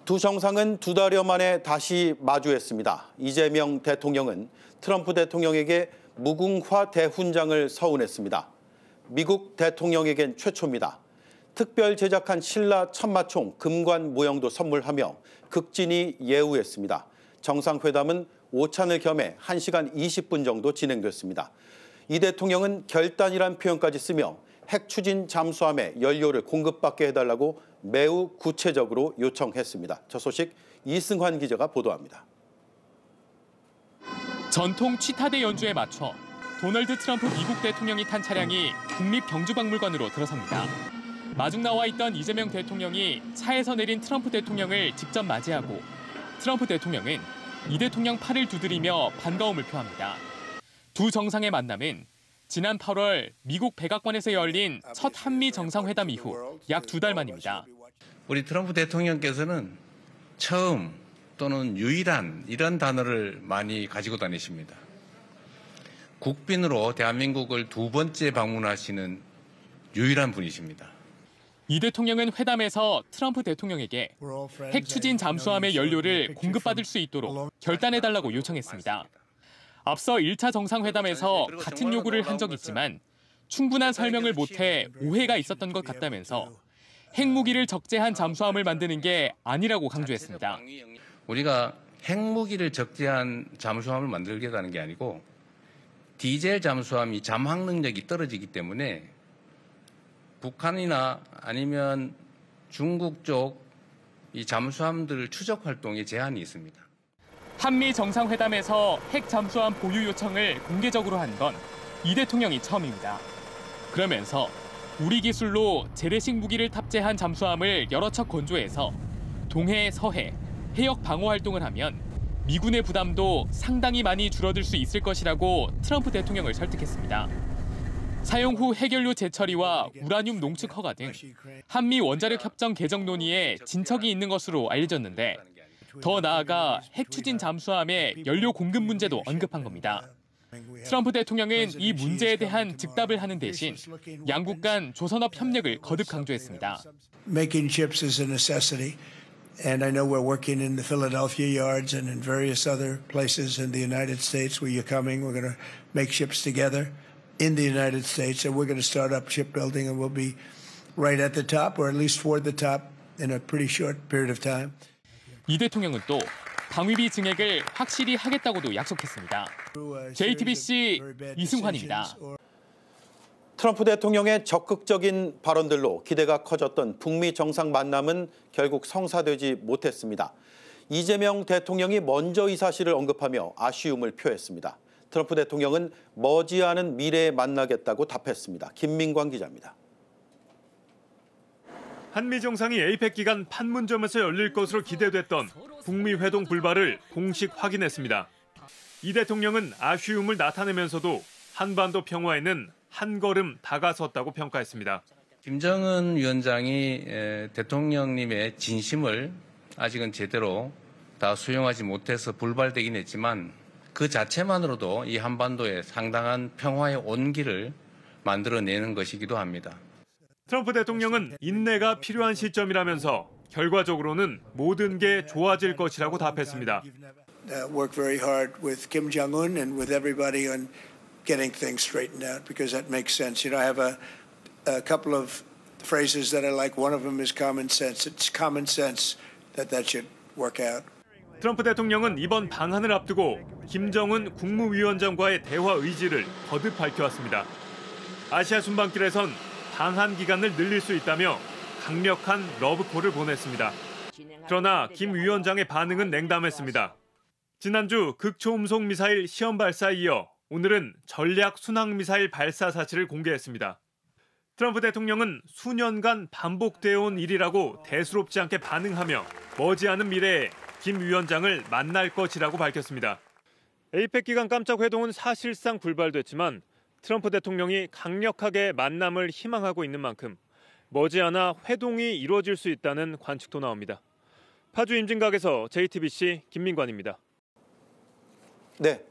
두 정상은 두 달여 만에 다시 마주했습니다. 이재명 대통령은 트럼프 대통령에게 무궁화 대훈장을 서운했습니다. 미국 대통령에겐 최초입니다. 특별 제작한 신라 천마총 금관 모형도 선물하며 극진히 예우했습니다. 정상회담은 오찬을 겸해 1시간 20분 정도 진행됐습니다. 이 대통령은 결단이란 표현까지 쓰며 핵 추진 잠수함에 연료를 공급받게 해달라고 매우 구체적으로 요청했습니다. 저 소식 이승환 기자가 보도합니다. 전통 취타대 연주에 맞춰 도널드 트럼프 미국 대통령이 탄 차량이 국립경주박물관으로 들어섭니다. 마중 나와 있던 이재명 대통령이 차에서 내린 트럼프 대통령을 직접 맞이하고 트럼프 대통령은 이 대통령 팔을 두드리며 반가움을 표합니다. 두 정상의 만남은 지난 8월 미국 백악관에서 열린 첫 한미 정상회담 이후 약 2달 만입니다. 우리 트럼프 대통령께서는 처음 또는 유일한 이런 단어를 많이 가지고 다니십니다. 국빈으로 대한민국을 두 번째 방문하시는 유일한 분이십니다. 이 대통령은 회담에서 트럼프 대통령에게 핵 추진 잠수함의 연료를 공급받을 수 있도록 결단해달라고 요청했습니다. 앞서 1차 정상회담에서 같은 요구를 한 적 있지만 충분한 설명을 못해 오해가 있었던 것 같다면서 핵무기를 적재한 잠수함을 만드는 게 아니라고 강조했습니다. 우리가 핵무기를 적재한 잠수함을 만들겠다는 게 아니고 디젤 잠수함이 잠항 능력이 떨어지기 때문에 북한이나 아니면 중국 쪽 이 잠수함들 추적 활동에 제한이 있습니다. 한미 정상회담에서 핵 잠수함 보유 요청을 공개적으로 한 건 이 대통령이 처음입니다. 그러면서 우리 기술로 재래식 무기를 탑재한 잠수함을 여러 척 건조해서 동해, 서해, 해역 방어 활동을 하면 미군의 부담도 상당히 많이 줄어들 수 있을 것이라고 트럼프 대통령을 설득했습니다. 사용 후 핵연료 재처리와 우라늄 농축 허가 등 한미 원자력 협정 개정 논의에 진척이 있는 것으로 알려졌는데 더 나아가 핵 추진 잠수함의 연료 공급 문제도 언급한 겁니다. 트럼프 대통령은 이 문제에 대한 즉답을 하는 대신 양국 간 조선업 협력을 거듭 강조했습니다. Making ships is a necessity, and I know we're working in the Philadelphia yards and in various other places in the United States where you're coming. We're going to make ships together in the United States, and we're going to start up shipbuilding, and we'll be right at the top, or at least toward the top, in a pretty short period of time. 이 대통령은 또 방위비 증액을 확실히 하겠다고도 약속했습니다. JTBC 이승환입니다. 트럼프 대통령의 적극적인 발언들로 기대가 커졌던 북미 정상 만남은 결국 성사되지 못했습니다. 이재명 대통령이 먼저 이 사실을 언급하며 아쉬움을 표했습니다. 트럼프 대통령은 머지않은 미래에 만나겠다고 답했습니다. 김민광 기자입니다. 한미 정상이 에이펙 기간 판문점에서 열릴 것으로 기대됐던 북미 회동 불발을 공식 확인했습니다. 이 대통령은 아쉬움을 나타내면서도 한반도 평화에는 한 걸음 다가섰다고 평가했습니다. 김정은 위원장이 대통령님의 진심을 아직은 제대로 다 수용하지 못해서 불발되긴 했지만 그 자체만으로도 이 한반도에 상당한 평화의 온기를 만들어내는 것이기도 합니다. 트럼프 대통령은 인내가 필요한 시점이라면서 결과적으로는 모든 게 좋아질 것이라고 답했습니다. Work very hard with Kim Jong-un and with everybody on getting things straightened out because that makes sense. You know, I have a couple of phrases that I like. One of them is common sense. It's common sense that should work out. 트럼프 대통령은 이번 방한을 앞두고 김정은 국무위원장과의 대화 의지를 거듭 밝혀왔습니다. 아시아 순방길에선 방한 기간을 늘릴 수 있다며 강력한 러브콜을 보냈습니다. 그러나 김 위원장의 반응은 냉담했습니다. 지난주 극초음속 미사일 시험 발사에 이어 오늘은 전략 순항미사일 발사 사실을 공개했습니다. 트럼프 대통령은 수년간 반복되어 온 일이라고 대수롭지 않게 반응하며 머지않은 미래에 김 위원장을 만날 것이라고 밝혔습니다. 에이펙 기간 깜짝 회동은 사실상 불발됐지만 트럼프 대통령이 강력하게 만남을 희망하고 있는 만큼 머지않아 회동이 이루어질 수 있다는 관측도 나옵니다. 파주 임진각에서 JTBC 김민관입니다. 네,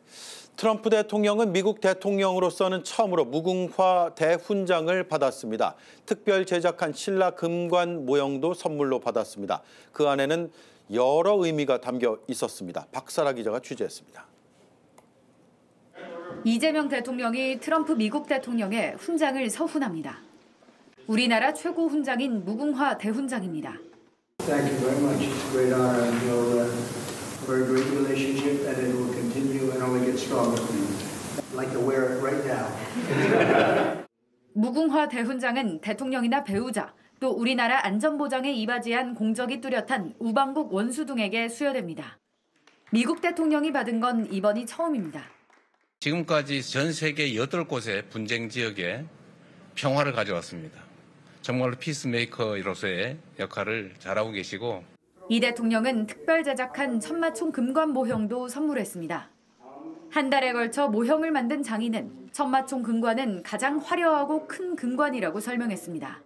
트럼프 대통령은 미국 대통령으로서는 처음으로 무궁화 대훈장을 받았습니다. 특별 제작한 신라 금관 모형도 선물로 받았습니다. 그 안에는 여러 의미가 담겨 있었습니다. 박사라 기자가 취재했습니다. 이재명 대통령이 트럼프 미국 대통령의 훈장을 서훈합니다. 우리나라 최고 훈장인 무궁화 대훈장입니다. Thank you very much. It's a great honor and we're a great relationship and it will continue and only get stronger. I'd like to wear it right now. 무궁화 대훈장은 대통령이나 배우자, 또 우리나라 안전보장에 이바지한 공적이 뚜렷한 우방국 원수등에게 수여됩니다. 미국 대통령이 받은 건 이번이 처음입니다. 지금까지 전 세계 8곳의 분쟁 지역에 평화를 가져왔습니다. 정말로 피스메이커로서의 역할을 잘하고 계시고 이 대통령은 특별 제작한 천마총 금관 모형도 선물했습니다. 한 달에 걸쳐 모형을 만든 장인은 천마총 금관은 가장 화려하고 큰 금관이라고 설명했습니다.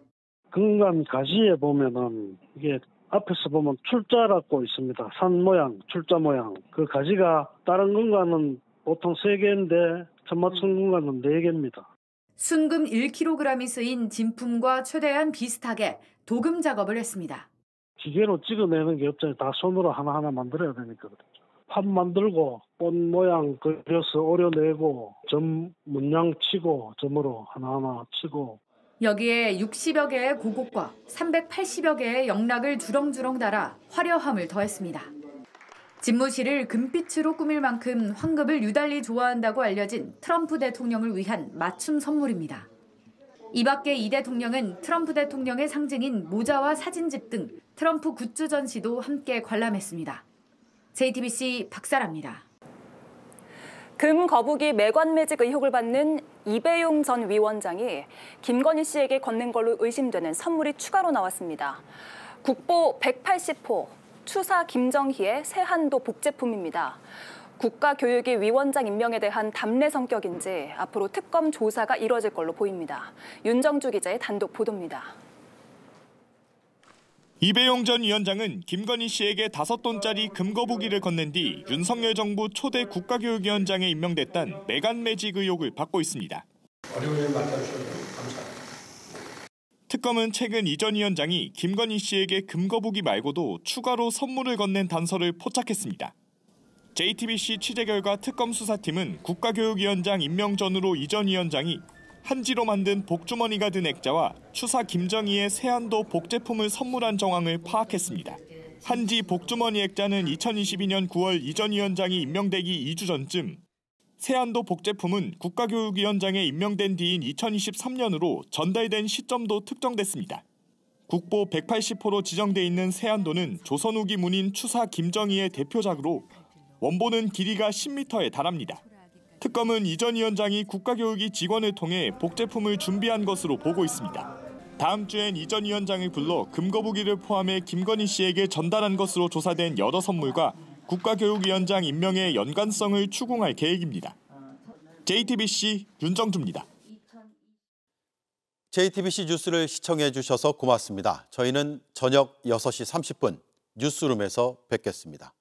금관 가지에 보면은 이게 앞에서 보면 출자라고 있습니다. 산 모양, 출자 모양. 그 가지가 다른 금관은 보통 3개인데 천마총 금관은 4개입니다. 순금 1kg이 쓰인 진품과 최대한 비슷하게 도금 작업을 했습니다. 기계로 찍어내는 게 없잖아요. 다 손으로 하나하나 만들어야 되니까 그렇죠. 판 만들고 꽃 모양 그려서 오려내고 점 문양 치고 점으로 하나하나 치고 여기에 60여 개의 고곡과 380여 개의 영락을 주렁주렁 달아 화려함을 더했습니다. 집무실을 금빛으로 꾸밀 만큼 황금을 유달리 좋아한다고 알려진 트럼프 대통령을 위한 맞춤 선물입니다. 이 밖에 이 대통령은 트럼프 대통령의 상징인 모자와 사진집 등 트럼프 굿즈 전시도 함께 관람했습니다. JTBC 박사라입니다. 금 거북이 매관 매직 의혹을 받는 이배용 전 위원장이 김건희 씨에게 건넨 걸로 의심되는 선물이 추가로 나왔습니다. 국보 180호, 추사 김정희의 세한도 복제품입니다. 국가교육위 위원장 임명에 대한 담례 성격인지 앞으로 특검 조사가 이뤄질 걸로 보입니다. 윤정주 기자의 단독 보도입니다. 이배용 전 위원장은 김건희 씨에게 5돈짜리 금거북이를 건넨 뒤 윤석열 정부 초대 국가교육위원장에 임명됐다는 매간 매직 의혹을 받고 있습니다. 어려운 맡아주셔서 감사합니다. 특검은 최근 이 전 위원장이 김건희 씨에게 금거북이 말고도 추가로 선물을 건넨 단서를 포착했습니다. JTBC 취재 결과 특검 수사팀은 국가교육위원장 임명 전후로 이 전 위원장이 한지로 만든 복주머니가 든 액자와 추사 김정희의 세한도 복제품을 선물한 정황을 파악했습니다. 한지 복주머니 액자는 2022년 9월 이 전 위원장이 임명되기 2주 전쯤, 세한도 복제품은 국가교육위원장에 임명된 뒤인 2023년으로 전달된 시점도 특정됐습니다. 국보 180호로 지정돼 있는 세한도는 조선 후기 문인 추사 김정희의 대표작으로 원본은 길이가 10m에 달합니다. 특검은 이 전 위원장이 국가교육위 직원을 통해 복제품을 준비한 것으로 보고 있습니다. 다음 주엔 이 전 위원장을 불러 금거북이를 포함해 김건희 씨에게 전달한 것으로 조사된 여러 선물과 국가교육위원장 임명의 연관성을 추궁할 계획입니다. JTBC 윤정주입니다. JTBC 뉴스를 시청해 주셔서 고맙습니다. 저희는 저녁 6시 30분 뉴스룸에서 뵙겠습니다.